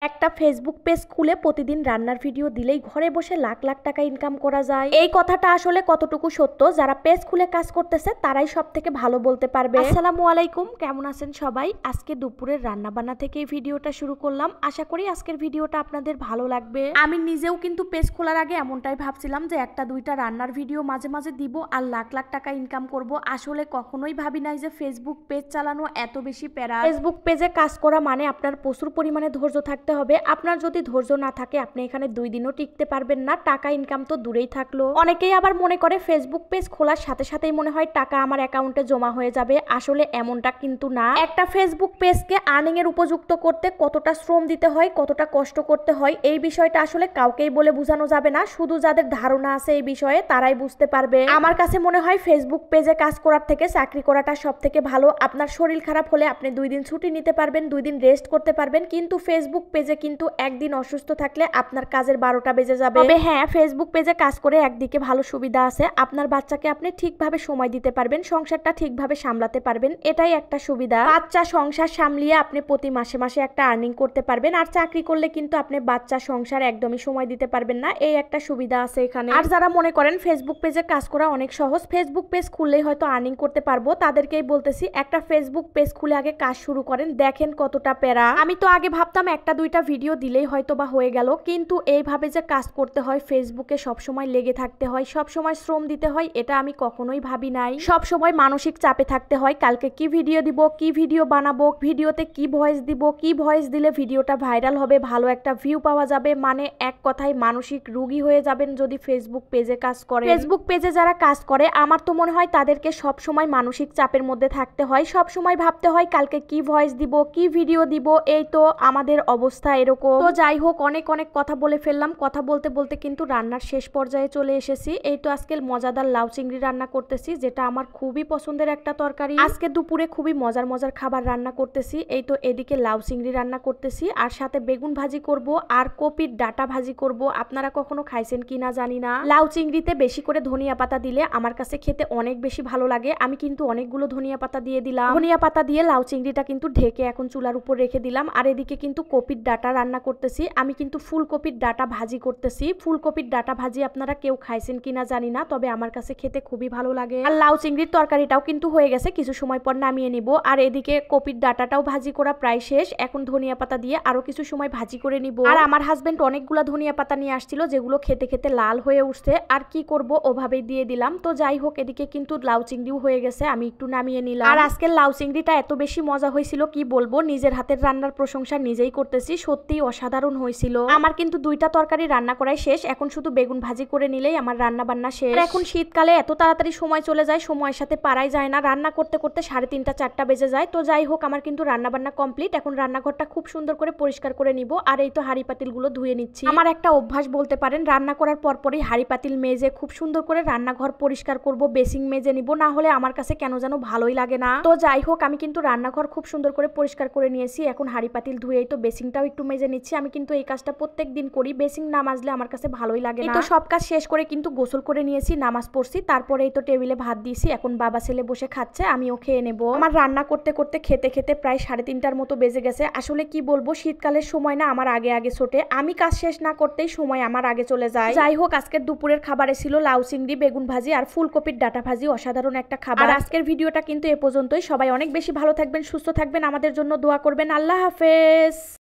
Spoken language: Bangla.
একটা ফেসবুক পেজ খুলে প্রতিদিন রান্নার ভিডিও দিলেই ঘরে বসে লাখ লাখ টাকা ইনকাম করা যায়। এই কথাটা আসলে কতটুকু সত্য যারা পেজ খুলে কাজ করতেছে তারাই সব থেকে ভালো বলতে পারবে। আসসালামু আলাইকুম, কেমন আছেন সবাই? আজকে দুপুরের রান্না বান্না থেকে এই ভিডিওটা শুরু করলাম। আশা করি আজকের ভিডিওটা আপনাদের ভালো লাগবে। আমি নিজেও কিন্তু পেজ খোলার আগে এমনটাই ভাবছিলাম যে একটা দুইটা রান্নার ভিডিও মাঝে মাঝে দিব আর লাখ লাখ টাকা ইনকাম করব। আসলে কখনোই ভাবি নাই যে ফেসবুক পেজ চালানো এত বেশি প্যারা। ফেসবুক পেজে কাজ করা মানে আপনার প্রচুর পরিমাণে ধৈর্য থাকতে হবে। আপনার যদি ধৈর্য না থাকে আপনি এখানে 2 দিনও টিকতে পারবেন না। টাকা ইনকাম তো দূরেই থাকলো। অনেকেই আবার মনে করে ফেসবুক পেজ খোলার সাথে সাথেই মনে হয় টাকা আমার অ্যাকাউন্টে জমা হয়ে যাবে। আসলে এমনটা কিন্তু না। একটা ফেসবুক পেজকে আর্নিং এর উপযুক্ত করতে কতটা শ্রম দিতে হয়, কতটা কষ্ট করতে হয়, এই বিষয়টা আসলে কাউকেই বলে বোঝানো যাবে না। শুধু যাদের ধারণা আছে এই বিষয়ে তারাই বুঝতে পারবে। আমার কাছে মনে হয় ফেসবুক পেজে কাজ করার থেকে চাকরি করাটা সব থেকে ভালো। আপনার শরীর খারাপ হলে আপনি 2 দিন ছুটি নিতে পারবেন, 2 দিন রেস্ট করতে পারবেন। কিন্তু ফেসবুক পেজে কিন্তু একদিন অসুস্থ থাকলে আপনার কাজের 12টা বেজে যাবে। তবে হ্যাঁ, ফেসবুক পেজে কাজ করে একদিকে ভালো সুবিধা আছে। আপনার বাচ্চাকে আপনি ঠিকভাবে সময় দিতে পারবেন, সংসারটা ঠিকভাবে সামলাতে পারবেন, এটাই একটা সুবিধা। বাচ্চা সংসার সামলিয়ে আপনি প্রতি মাসে মাসে একটা আর্নিং করতে পারবেন। আর চাকরি করলে কিন্তু আপনি বাচ্চা সংসার একদমই সময় দিতে পারবেন না, এই একটা সুবিধা আছে এখানে। আর যারা মনে করেন ফেসবুক পেজে কাজ করা অনেক সহজ, ফেসবুক পেজ খুললেই হয়তো আর্নিং করতে পারবো, তাদেরকেই বলতেছি একটা ফেসবুক পেজ খুলে আগে কাজ শুরু করেন, দেখেন কতটা প্যারা। আমি তো আগে ভাবতাম একটা দুইটা ভিডিও দিলেই হয়তো বা হয়ে গেল, কিন্তু এইভাবে যে কাজ করতে হয়, ফেসবুকে সবসময় লেগে থাকতে হয়, সবসময় শ্রম দিতে হয়, এটা আমি কখনোই ভাবি নাই। সবসময় মানসিক চাপে থাকতে হয়, কালকে কি ভিডিও দিব, কি ভিডিও বানাবো, ভিডিওতে কি ভয়েস দিব, কি ভয়েস দিলে ভিডিওটা ভাইরাল হবে, ভালো একটা ভিউ পাওয়া যাবে। মানে এক কথায় মানসিক রোগী হয়ে যাবেন যদি ফেসবুক পেজে কাজ করে। ফেসবুক পেজে যারা কাজ করে আমার তো মনে হয় তাদেরকে সবসময় মানসিক চাপের মধ্যে থাকতে হয়, সবসময় ভাবতে হয় কালকে কি ভয়েস দিব, কি ভিডিও দিব। এই তো আমাদের অবস্থা এরকম। তো যাই হোক, অনেক অনেক কথা বলে ফেললাম। কথা বলতে বলতে কিন্তু রান্নার শেষ পর্যায়ে চলে এসেছি। এই তো আজকে মজাদার লাউ চিংড়ি রান্না করতেছি, যেটা আমার খুবই পছন্দের একটা তরকারি। আজকে দুপুরে খুবই মজার মজার খাবার রান্না করতেছি। এই তো এদিকে লাউ চিংড়ি রান্না করতেছি, আর সাথে বেগুন ভাজি করব, আর কপির ডাটা ভাজি করব। আপনারা কখনো খাইছেন কিনা জানি না। লাউ চিংড়িতে বেশি করে ধনিয়া পাতা দিলে আমার কাছে খেতে অনেক বেশি ভালো লাগে। আমি কিন্তু অনেকগুলো ধনিয়া পাতা দিয়ে দিলাম। ধনিয়া পাতা দিয়ে লাউ চিংড়িটা কিন্তু ঢেকে এখন চুলার উপর রেখে দিলাম। আর এদিকে কিন্তু কপির ডাটা রান্না করতেছি। আমি কিন্তু ফুলকপির ডাটা ভাজি করতেছি। ফুলকপির ডাটা ভাজি আপনারা কেউ খাইছেন কিনা জানি না, তবে আমার কাছে খেতে খুবই ভালো লাগে। আর লাউ চিংড়ির তরকারিটাও কিন্তু হয়ে গেছে, কিছু সময় পর নামিয়ে নিব। আর এদিকে কপির ডাটাটাও ভাজি করা প্রায় শেষ। এখন ধনিয়া পাতা দিয়ে আরো কিছু সময় ভাজি করে নিব। আর আমার হাজবেন্ড অনেকগুলো ধনিয়া পাতা নিয়ে আসছিল, যেগুলো খেতে খেতে লাল হয়ে উঠছে। আর কি করব, ওভাবেই দিয়ে দিলাম। তো যাই হোক, এদিকে কিন্তু লাউ চিংড়িও হয়ে গেছে, আমি একটু নামিয়ে নিলাম। আর আজকের লাউ চিংড়িটা এত বেশি মজা হয়েছিল কি বলবো, নিজের হাতের রান্নার প্রশংসা নিজেই করতেছি, সত্যি অসাধারণ হয়েছিল। আমার কিন্তু 2টা তরকারি রান্না করাই শেষ, এখন শুধু বেগুন ভাজি করে নিলেই আমার রান্না বান্না শেষ। এখন শীতকালে এত তাড়াতাড়ি সময় চলে যায়, সময়ের সাথে পারাই যায় না। রান্না করতে করতে 3:30 4টা বেজে যায়। তো যাই হোক, আমার কিন্তু রান্না বান্না কমপ্লিট। এখন রান্নাঘরটা খুব সুন্দর করে পরিষ্কার করে নিব। আর এই তো হাঁড়ি পাতিল গুলো ধুয়ে নিচ্ছি। আমার একটা অভ্যাস বলতে পারেন, রান্না করার পরপরই হাঁড়ি পাতিল মেজে খুব সুন্দর করে রান্নাঘর পরিষ্কার করব, বেসিং মেজে নিব, না হলে আমার কাছে কেন যেন ভালোই লাগে না। তো যাই হোক, আমি কিন্তু রান্নাঘর খুব সুন্দর করে পরিষ্কার করে নিয়েছি। এখন হাঁড়ি পাতিল ধুয়েই তো বেসিংটাও একটু মেজে নিচ্ছি। আমি কিন্তু এই কাজটা প্রত্যেক দিন করি, বেসিং না মাজলে আমার কাছে ভালোই লাগে না। তো সব কাজ শেষ করে কিন্তু গোসল করে নিয়েছি, নামাজ পড়ছি, তারপরে এই তো টেবিলে ভাত দিয়েছি। এখন বাবা ছেলে বসে খাচ্ছে, আমিও খেয়ে নেব। আমার রান্না করতে করতে খেতে খেতে প্রায় 3:30টার মতো বেজে গেছে। আসলে কি বলবো, শীতকালের সময় না আমার আগে আগে ছোটে, আমি কাজ শেষ না করতেই সময় আমার আগে চলে যায়। যাই হোক, আজকের দুপুরের খাবারে ছিল লাউ চিংড়ি, বেগুন ভাজি আর ফুলকপির ডাটা ভাজি, অসাধারণ একটা খাবার। আর আজকের ভিডিওটা কিন্তু এ পর্যন্তই। সবাই অনেক বেশি ভালো থাকবেন, সুস্থ থাকবেন, আমাদের জন্য দোয়া করবেন। আল্লাহ হাফেজ।